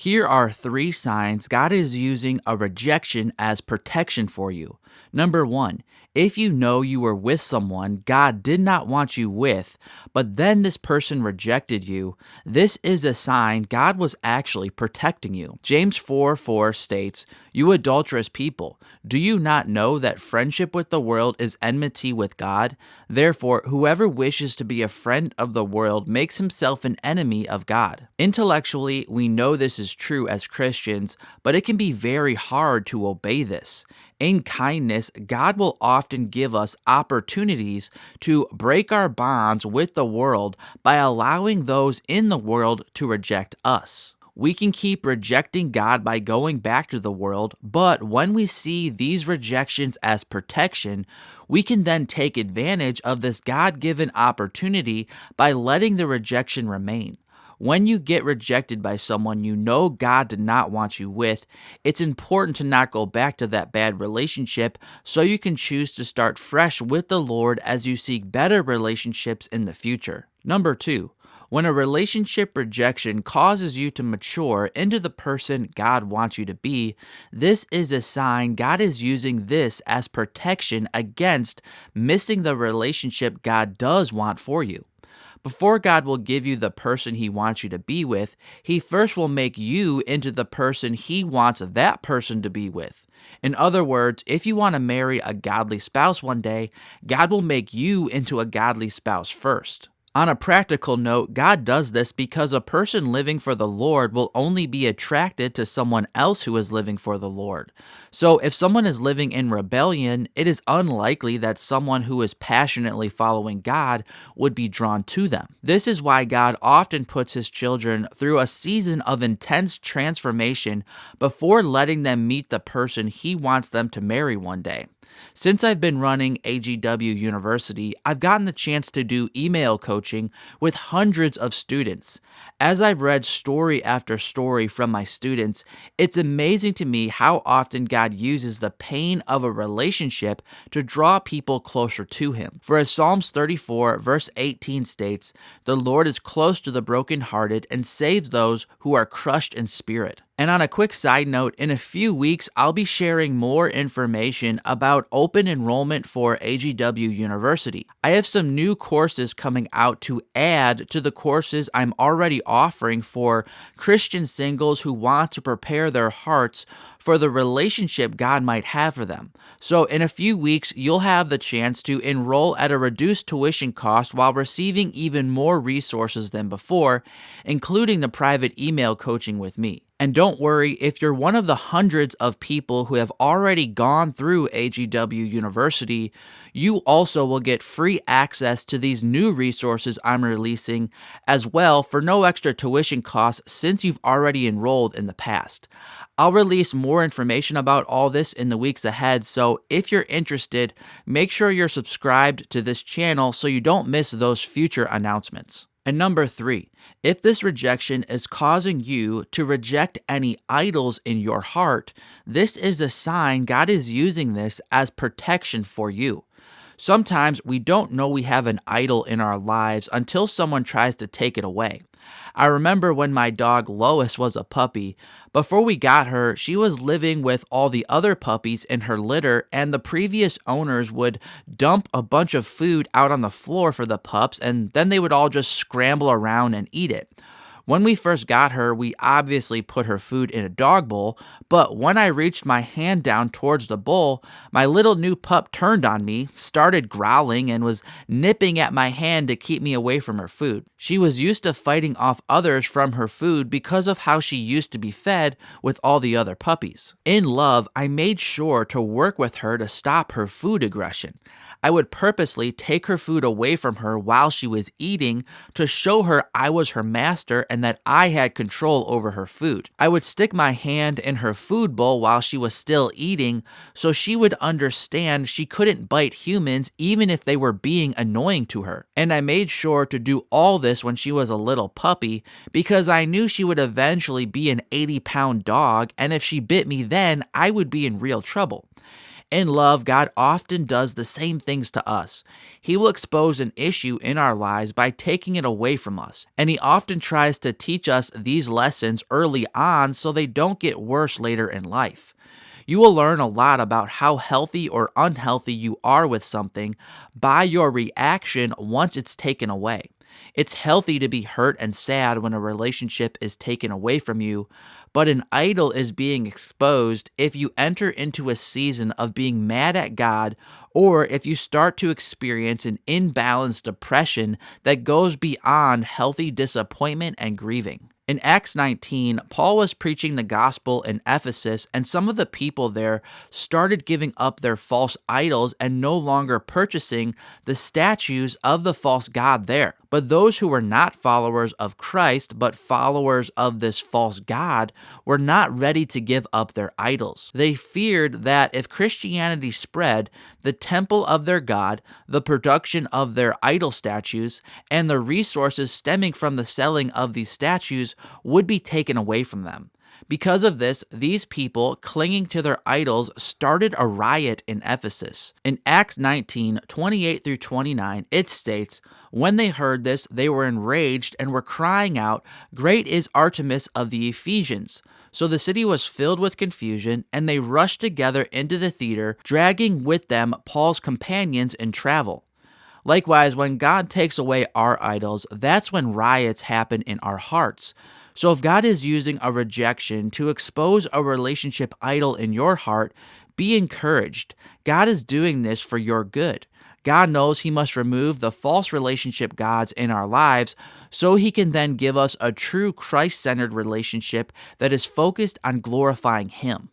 Here are 3 signs God is using a rejection as protection for you. Number 1, if you know you were with someone God did not want you with, but then this person rejected you, this is a sign God was actually protecting you. James 4:4 states, "You adulterous people, do you not know that friendship with the world is enmity with God? Therefore, whoever wishes to be a friend of the world makes himself an enemy of God." Intellectually, we know this is true as Christians, but it can be very hard to obey this. In kindness, God will often give us opportunities to break our bonds with the world by allowing those in the world to reject us. We can keep rejecting God by going back to the world, but when we see these rejections as protection, we can then take advantage of this God-given opportunity by letting the rejection remain. When you get rejected by someone you know God did not want you with, it's important to not go back to that bad relationship so you can choose to start fresh with the Lord as you seek better relationships in the future. Number 2, when a relationship rejection causes you to mature into the person God wants you to be, this is a sign God is using this as protection against missing the relationship God does want for you. Before God will give you the person He wants you to be with, He first will make you into the person He wants that person to be with. In other words, if you want to marry a godly spouse one day, God will make you into a godly spouse first. On a practical note, God does this because a person living for the Lord will only be attracted to someone else who is living for the Lord. So if someone is living in rebellion, it is unlikely that someone who is passionately following God would be drawn to them. This is why God often puts His children through a season of intense transformation before letting them meet the person He wants them to marry one day. Since I've been running AGW University, I've gotten the chance to do email coaching with hundreds of students. As I've read story after story from my students, it's amazing to me how often God uses the pain of a relationship to draw people closer to Him. For as Psalms 34 verse 18 states, "The Lord is close to the brokenhearted and saves those who are crushed in spirit." And on a quick side note, in a few weeks, I'll be sharing more information about open enrollment for AGW University. I have some new courses coming out to add to the courses I'm already offering for Christian singles who want to prepare their hearts for the relationship God might have for them. So in a few weeks, you'll have the chance to enroll at a reduced tuition cost while receiving even more resources than before, including the private email coaching with me. And don't worry, if you're one of the hundreds of people who have already gone through AGW University, you also will get free access to these new resources I'm releasing as well for no extra tuition costs since you've already enrolled in the past. I'll release more information about all this in the weeks ahead, so if you're interested, make sure you're subscribed to this channel so you don't miss those future announcements. And number 3, if this rejection is causing you to reject any idols in your heart, this is a sign God is using this as protection for you. Sometimes we don't know we have an idol in our lives until someone tries to take it away. I remember when my dog Lois was a puppy. Before we got her, she was living with all the other puppies in her litter, and the previous owners would dump a bunch of food out on the floor for the pups, and then they would all just scramble around and eat it. When we first got her, we obviously put her food in a dog bowl, but when I reached my hand down towards the bowl, my little new pup turned on me, started growling, and was nipping at my hand to keep me away from her food. She was used to fighting off others from her food because of how she used to be fed with all the other puppies. In love, I made sure to work with her to stop her food aggression. I would purposely take her food away from her while she was eating to show her I was her master and that I had control over her food. I would stick my hand in her food bowl while she was still eating so she would understand she couldn't bite humans even if they were being annoying to her. And I made sure to do all this when she was a little puppy because I knew she would eventually be an 80-pound dog, and if she bit me then, I would be in real trouble. In love, God often does the same things to us. He will expose an issue in our lives by taking it away from us, and He often tries to teach us these lessons early on so they don't get worse later in life. You will learn a lot about how healthy or unhealthy you are with something by your reaction once it's taken away. It's healthy to be hurt and sad when a relationship is taken away from you, but an idol is being exposed if you enter into a season of being mad at God or if you start to experience an imbalanced depression that goes beyond healthy disappointment and grieving. In Acts 19, Paul was preaching the gospel in Ephesus, and some of the people there started giving up their false idols and no longer purchasing the statues of the false god there. But those who were not followers of Christ, but followers of this false god, were not ready to give up their idols. They feared that if Christianity spread, the temple of their god, the production of their idol statues, and the resources stemming from the selling of these statues would be taken away from them. Because of this, these people clinging to their idols started a riot in Ephesus. In Acts 19:28 through 29, it states, "When they heard this, they were enraged and were crying out, 'Great is Artemis of the Ephesians.' So the city was filled with confusion, and they rushed together into the theater, dragging with them Paul's companions in travel." Likewise, when God takes away our idols, that's when riots happen in our hearts. So if God is using a rejection to expose a relationship idol in your heart, be encouraged. God is doing this for your good. God knows He must remove the false relationship gods in our lives so He can then give us a true Christ-centered relationship that is focused on glorifying Him.